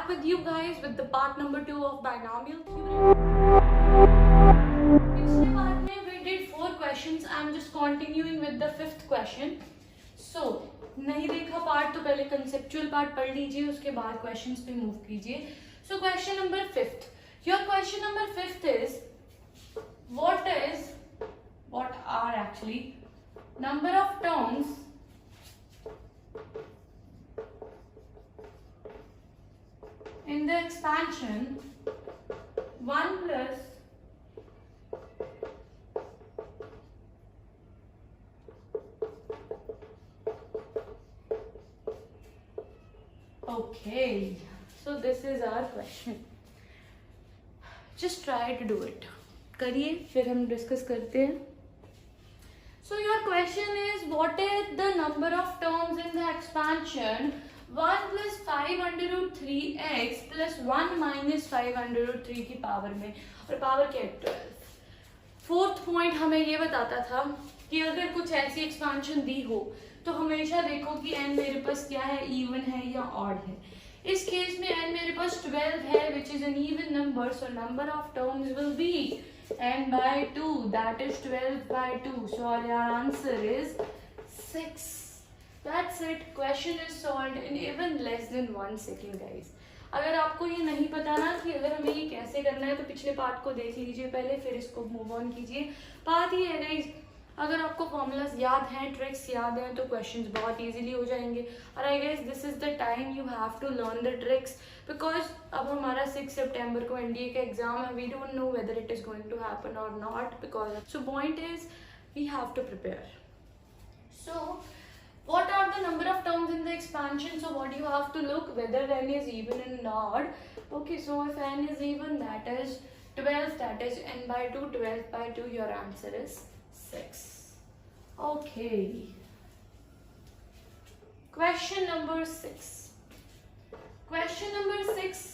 with you guys with the part number 2 of binomial theorem. पिछले part में we did 4 questions. I'm just continuing with the 5th question. So नहीं देखा part तो पहले conceptual part पढ़ लीजिए, उसके बाद questions पे move कीजिए. So question number 5th. Your question number 5th is what are actually number of terms in the expansion 1 plus okay, so this is our question. Just try to do it. करिए, फिर हम discuss करते हैं. So your question is what is the number of terms in the expansion 1 plus 5 under root 3x plus 1 minus 5 under root 3 की power में, और power क्या है 12. फोर्थ पॉइंट हमें ये बताता था कि अगर कुछ ऐसी एक्सपांशन दी हो तो हमेशा देखो कि n मेरे पास क्या है, इवन है या ऑड है. इस केस में n मेरे पास 12 है which is an even number, so number of terms will be n by 2, that is 12 by 2, so our answer is 6. That's it. Question is solved in even less than 1 second, guys. अगर आपको ये नहीं पता ना कि अगर हमें ये कैसे करना है तो पिछले पार्ट को देख लीजिए पहले, फिर इसको मूव ऑन कीजिए. बात ये है गाइस, अगर आपको फॉर्मूलाज याद हैं, ट्रिक्स याद हैं, तो क्वेश्चंस बहुत इजीली हो जाएंगे. और I guess this is the time you have to learn the tricks, because अब हमारा 6 सितंबर को एनडीए का एग्जाम है. We don't know whether it is going to happen और not, because so point is we have to prepare. So what are the number of terms in the expansion? So what you have to look whether n is even and odd. Okay, so if n is even, that is 12, that is n by 2, 12 by 2, your answer is 6. Okay, question number 6. Question number 6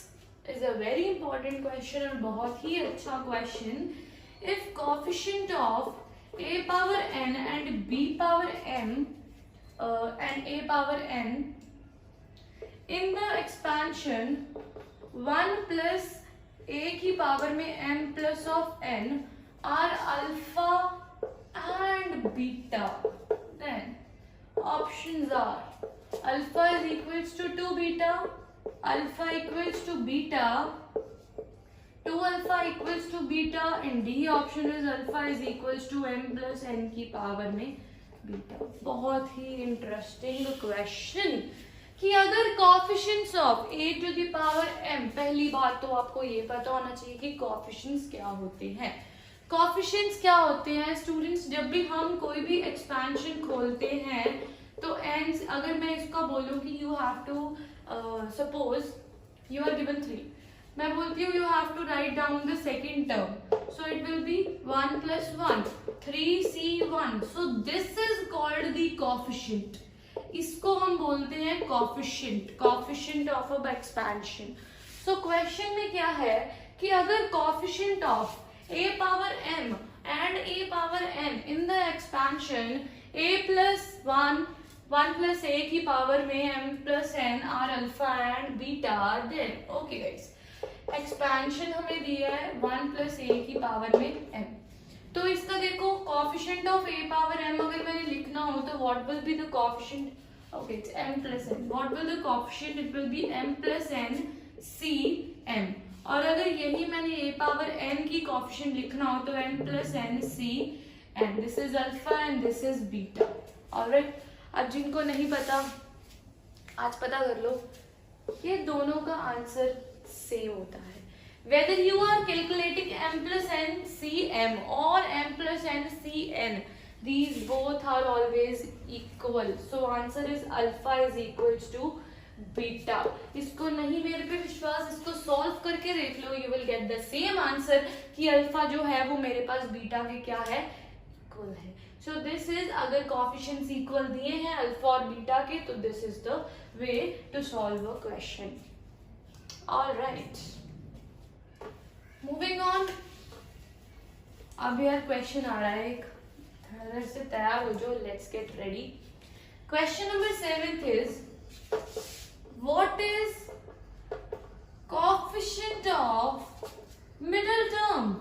is a very important question और बहुत ही अच्छा question. If coefficient of a power n and b power m and a power n in the expansion 1 plus a की power में m plus of n are alpha and beta, then options are alpha is equals to 2 beta, alpha equals to beta, 2 alpha equals to beta, and D option is alpha is equals to m plus n की power में beta. बहुत ही interesting question कि अगर coefficients of a to the power m, पहली बात तो आपको ये पता होना चाहिए कि कोएफिशिएंट्स क्या होते हैं. कोएफिशिएंट्स क्या होते हैं स्टूडेंट्स? जब भी हम कोई भी एक्सपेंशन खोलते हैं तो n, अगर मैं इसका बोलूं कि you have to suppose you are given 3, मैं बोलती हूँ you have to write down the second term, so it will be 1 plus 1, 3c1. So this is called the coefficient. इसको हम बोलते हैं coefficient, coefficient of a expansion. So question में क्या है कि अगर coefficient of a power m and a power n in the expansion a plus 1 plus a की पावर में m plus n are alpha and beta, then okay guys, expansion हमें दिया है 1 plus a की पावर में m. तो इसका देखो coefficient of a power m अगर मैंने लिखना हो तो what will be the coefficient? Okay, it's m plus n. What will the coefficient? It will B m plus n c m. और अगर यही मैंने a पावर n की कोएफिशिएंट लिखना हो तो m plus n c n. This is alpha and this is beta. Alright, अब जिनको नहीं पता आज पता कर लो, ये दोनों का आंसर सेम होता है. Whether you are calculating m plus n cm or m plus n cn, these both are always equal. So answer is alpha is equals to beta. इसको नहीं मेरे पे विश्वास, इसको सॉल्व करके देख लो, you will get the same answer कि alpha जो है वो मेरे पास बीटा के क्या है, इक्वल है. So this is, अगर coefficients equal दिए हैं अल्फा और बीटा के, तो this is the way to solve a question. All right. Moving on. अब यार क्वेश्चन आ रहा है एक, घर से तैयार हो जाओ, let's get ready. Question number 7 is what is coefficient of middle term,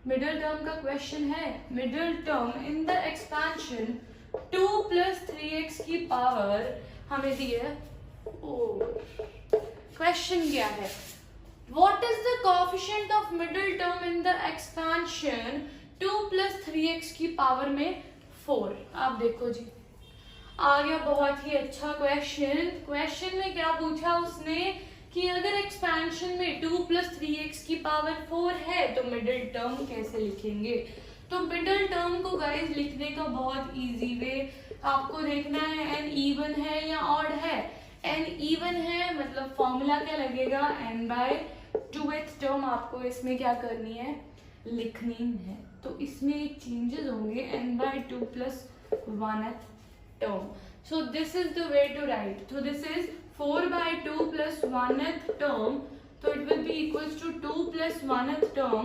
middle term का क्वेश्चन है। Middle term in the expansion 2 + 3x की पावर हमें दी है। क्वेश्चन क्या है? What is the coefficient of middle term in the expansion 2 + 3x की power में 4? आप देखो जी, आ गया बहुत ही अच्छा क्वेश्चन। क्वेश्चन में क्या पूछा उसने कि अगर एक्सपेंशन में 2 + 3x की पावर 4 है तो मिडिल टर्म कैसे लिखेंगे। तो मिडिल टर्म को गाइस लिखने का बहुत इजी वे आपको देखना है, n इवन है या ऑड है। n इवन है मतलब फॉर्मूला क्या लगेगा, n/2th टर्म आपको इसमें क्या करनी है, लिखनी है। तो इसमें एक चेंजेस होंगे, n/2 + 1th term. So this is the way to write. So this is 4/2 + 1th term. So it will be equals to 2 + 1th term,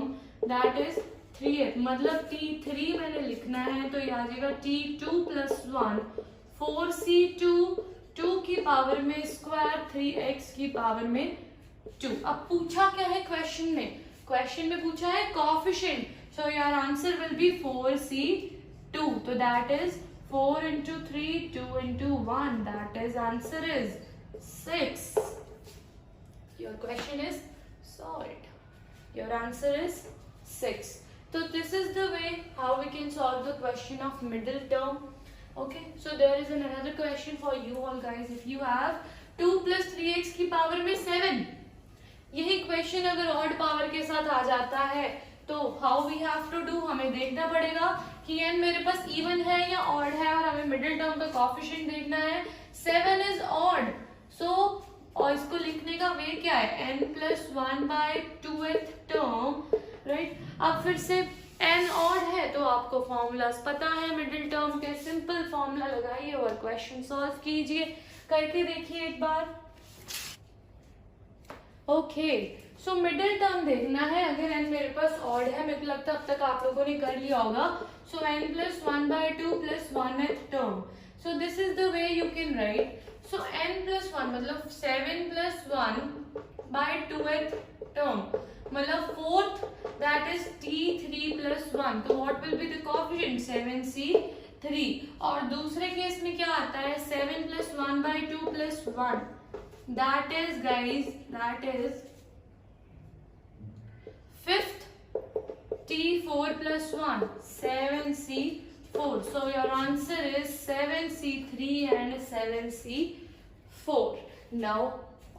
that is 3th. मतलब t3 मैंने लिखना है तो ये आ जाएगा t2 + 1 4c2 2 की पावर में स्क्वायर 3x की पावर में 2। अब पूछा क्या है क्वेश्चन में? क्वेश्चन में पूछा है coefficient, so your answer will be 4c2, तो that is 4 × 3 2 × 1, that is answer is 6. Your question is solved. Your answer is 6. So this is the way how we can solve the question of middle term. Okay, so there is another question for you all guys. If you have 2 + 3x की power में 7, यही question अगर odd power के साथ आ जाता है तो how we have to do, हमें देखना पड़ेगा कि n मेरे पास इवन है या ऑड है और हमें मिडिल टर्म का कोएफिशिएंट देखना है। 7 इज ऑड, सो और इसको लिखने का वे क्या है, n + 1/2th टर्म, राइट। अब फिर से n ऑड है तो आपको फॉर्मूलाज पता है मिडिल टर्म के, सिंपल फॉर्मूला लगाइए और क्वेश्चन सॉल्व कीजिए, करके देखिए एक बार। ओके, सो मिडिल टर्म देखना है। अगर n मेरे पास ऑड है, मेरे को लगता है अब तक आप लोगों ने कर लिया होगा, सो n + 1/2 + 1th term, so this is the way you can write. So n + 1 मतलब 7 + 1/2th टर्म मतलब 4th, दैट इज t3 + 1, तो what will be the coefficient, 7c3। और दूसरे केस में क्या आता है, 7 + 1/2 + 1, that is guys, that is 5th, t4 + 1, 7c4. So your answer is 7c3 and 7c4. Now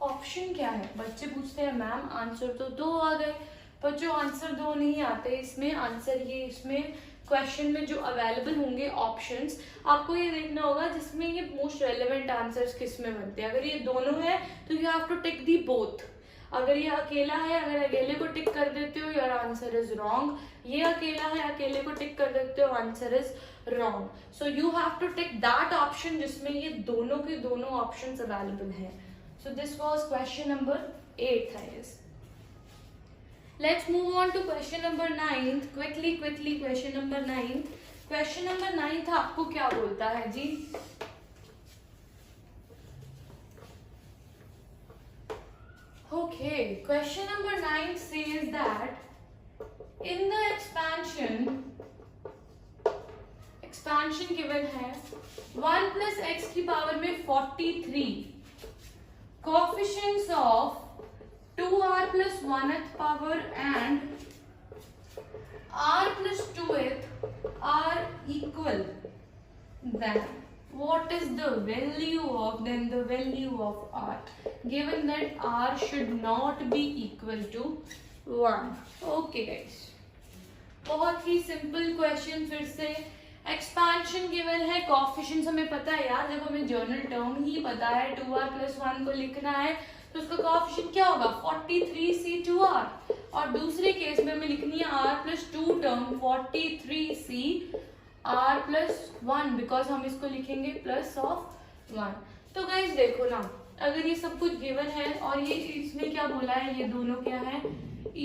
option क्या है, बच्चे पूछते हैं मैम आंसर तो 2 आ गए, पर जो आंसर 2 नहीं आते इसमें आंसर ये, इसमें क्वेश्चन में जो अवेलेबल होंगे ऑप्शंस, आपको ये देखना होगा जिसमें ये मोस्ट रेलेवेंट आंसर्स किस में बनते हैं। अगर ये दोनों है तो you have to tick the both. अगर ये अकेला है, अगर अकेले को टिक कर देते हो योर आंसर इज रॉन्ग, ये अकेला है अकेले को टिक कर देते हो answer is wrong. So you have to tick that option जिसमें ये दोनों के दोनों ऑप्शंस अवेलेबल हैं। So this was question number 8 है। Let's move on to question number 9th. Quickly, question number 9th. Question number 9th आपको क्या बोलता है जी? Okay, question number 9 says that in the expansion given है 1 + x की power में 43, coefficients of 2r + 1th power and r + 2th are equal, then what is the value of r, given that r should not be equal to 1. Okay guys, बहुत ही simple question. फिर से expansion given है, coefficients हमें पता है यार, जब हमें जर्नल टर्म ही पता है 2r + 1 को लिखना है तो उसका कोएफिशिएंट क्या होगा, 43c2r, और दूसरे केस में हमें लिखनी है r + 2 term 43c r + 1, because हम इसको लिखेंगे +1। तो गाइज देखो ना, अगर ये सब कुछ गिवन है और ये इसने क्या बोला है, ये दोनों क्या है,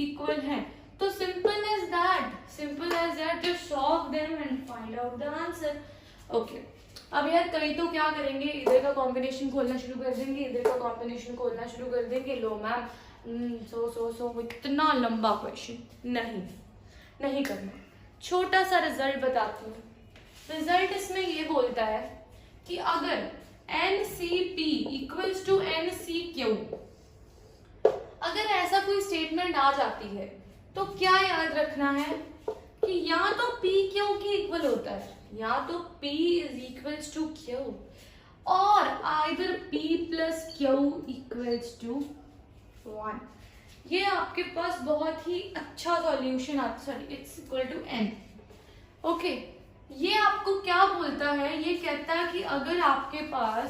इक्वल है, तो simple as that just solve them and find out the answer. Okay, अब यार कई तो क्या करेंगे, इधर का कॉम्बिनेशन खोलना शुरू कर देंगे, इधर का कॉम्बिनेशन खोलना शुरू कर देंगे, लो मैम सो इतना लंबा क्वेश्चन नहीं करना। छोटा सा रिजल्ट बताती हूँ। रिजल्ट इसमें ये बोलता है कि अगर NCP इक्वल्स टू NCQ, अगर ऐसा कोई स्टेटमेंट आ जाती है तो क्या याद रखना है कि या तो PQ के इक्वल होता है, या तो P is equals to Q, और either P plus Q equals to 1। ये आपके पास बहुत ही अच्छा सॉल्यूशन आता, sorry it's equal to N। Okay, ये आपको क्या बोलता है, ये कहता है कि अगर आपके पास,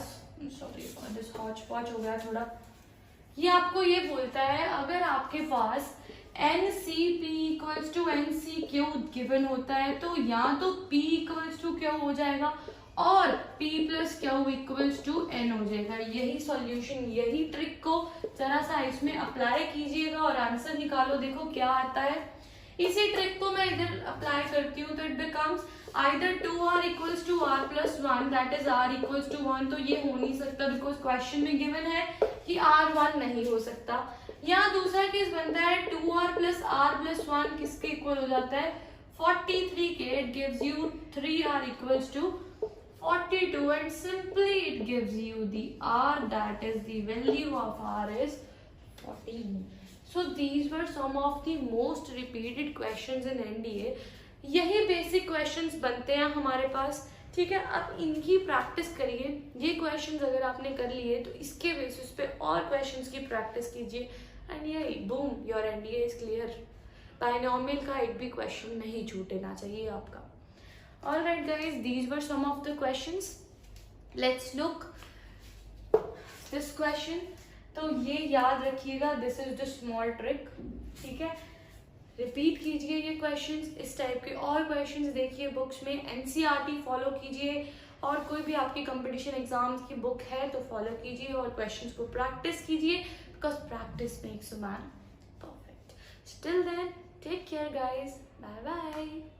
सॉरी दिस हॉच पॉच हो गया थोड़ा, ये आपको ये बोलता है अगर आपके पास NCP equals to NCQ given होता है तो या तो P इक्वल्स टू Q हो जाएगा और P plus Q equals to N हो जाएगा। यही सॉल्यूशन, यही ट्रिक को जरा सा इसमें अप्लाई कीजिएगा और आंसर निकालो, देखो क्या आता है। इसी ट्रिक को मैं इधर अप्लाई करती हूँ तो it becomes either 2r equals to r plus 1 that is r equals to 1। तो ये हो नहीं सकता बिकॉज क्वेश्चन में गिवन है कि r 1 नहीं हो सकता। या दूसरा केस बनता है 2r प्लस r प्लस 1 किसके इक्वल हो जाता है 43 के। It gives you 3r equals to 42 and simply it gives you the r, that is the value of r is 14. So these were some of the most repeated questions in NDA. यही basic questions बनते हैं हमारे पास, ठीक है। अब इनकी practice करिए। ये क्वेश्चंस अगर आपने कर लिए तो इसके बेसिस पे और क्वेश्चंस की प्रैक्टिस कीजिए एंड ये boom your NDA is clear. Binomial का एक भी क्वेश्चन नहीं छूटेना चाहिए आपका। Alright guys, these were some of the questions. Let's look this question. तो ये याद रखिएगा, this is the small trick, ठीक है। रिपीट कीजिए ये क्वेश्चंस, इस टाइप के और क्वेश्चंस देखिए बुक्स में, NCERT फॉलो कीजिए और कोई भी आपकी कंपटीशन एग्जाम्स की बुक है तो फॉलो कीजिए और क्वेश्चंस को प्रैक्टिस कीजिए because practice makes a man perfect. Till then, take care guys, bye bye.